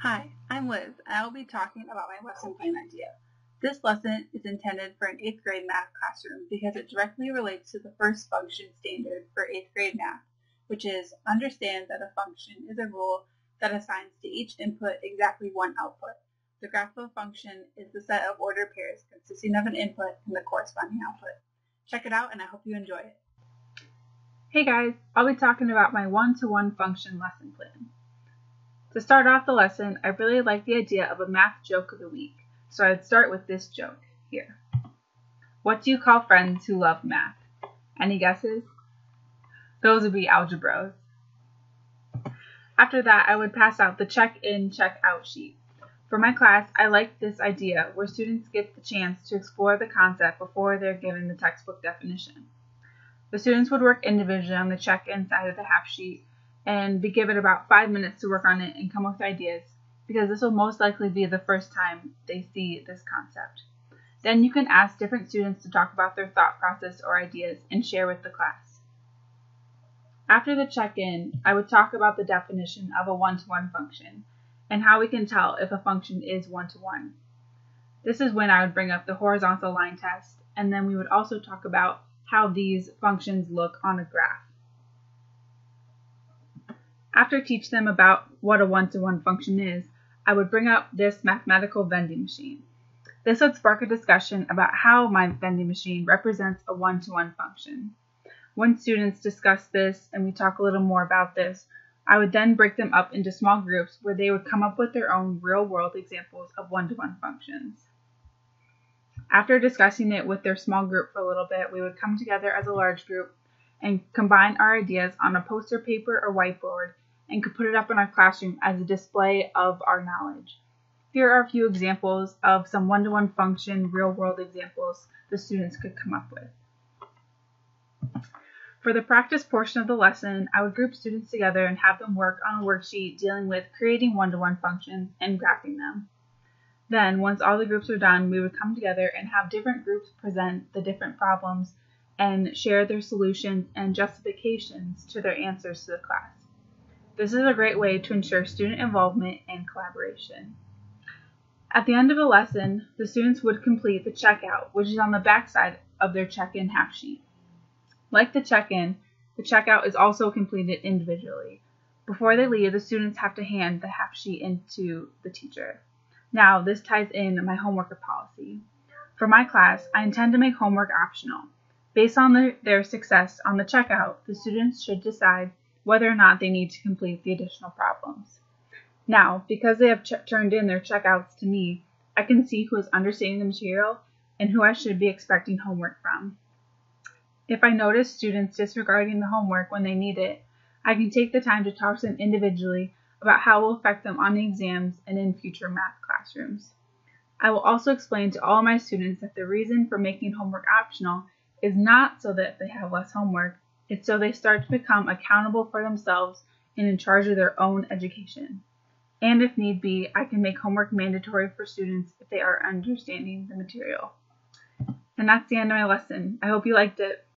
Hi, I'm Liz, and I will be talking about my lesson plan idea. This lesson is intended for an 8th grade math classroom because it directly relates to the first function standard for 8th grade math, which is understand that a function is a rule that assigns to each input exactly one output. The graph of a function is the set of ordered pairs consisting of an input and the corresponding output. Check it out, and I hope you enjoy it. Hey guys, I'll be talking about my one-to-one function lesson plan. To start off the lesson, I really like the idea of a math joke of the week, so I'd start with this joke here. What do you call friends who love math? Any guesses? Those would be algebras. After that, I would pass out the check-in, check-out sheet. For my class, I like this idea where students get the chance to explore the concept before they're given the textbook definition. The students would work individually on the check-in side of the half sheet and be given about 5 minutes to work on it and come up with ideas, because this will most likely be the first time they see this concept. Then you can ask different students to talk about their thought process or ideas and share with the class. After the check-in, I would talk about the definition of a one-to-one function and how we can tell if a function is one-to-one. This is when I would bring up the horizontal line test, and then we would also talk about how these functions look on a graph. After I teach them about what a one-to-one function is, I would bring up this mathematical vending machine. This would spark a discussion about how my vending machine represents a one-to-one function. When students discuss this and we talk a little more about this, I would then break them up into small groups where they would come up with their own real-world examples of one-to-one functions. After discussing it with their small group for a little bit, we would come together as a large group and combine our ideas on a poster paper or whiteboard and could put it up in our classroom as a display of our knowledge. Here are a few examples of some one-to-one function real-world examples the students could come up with. For the practice portion of the lesson, I would group students together and have them work on a worksheet dealing with creating one-to-one functions and graphing them. Then, once all the groups are done, we would come together and have different groups present the different problems and share their solutions and justifications to their answers to the class. This is a great way to ensure student involvement and collaboration. At the end of the lesson, the students would complete the checkout, which is on the back side of their check-in half sheet. Like the check-in, the checkout is also completed individually. Before they leave, the students have to hand the half sheet into the teacher. Now, this ties in my homework policy. For my class, I intend to make homework optional. Based on their success on the checkout, the students should decide whether or not they need to complete the additional problems. Now, because they have turned in their checkouts to me, I can see who is understanding the material and who I should be expecting homework from. If I notice students disregarding the homework when they need it, I can take the time to talk to them individually about how it will affect them on the exams and in future math classrooms. I will also explain to all my students that the reason for making homework optional is not so that they have less homework, it's so they start to become accountable for themselves and in charge of their own education. And if need be, I can make homework mandatory for students if they are understanding the material. And that's the end of my lesson. I hope you liked it.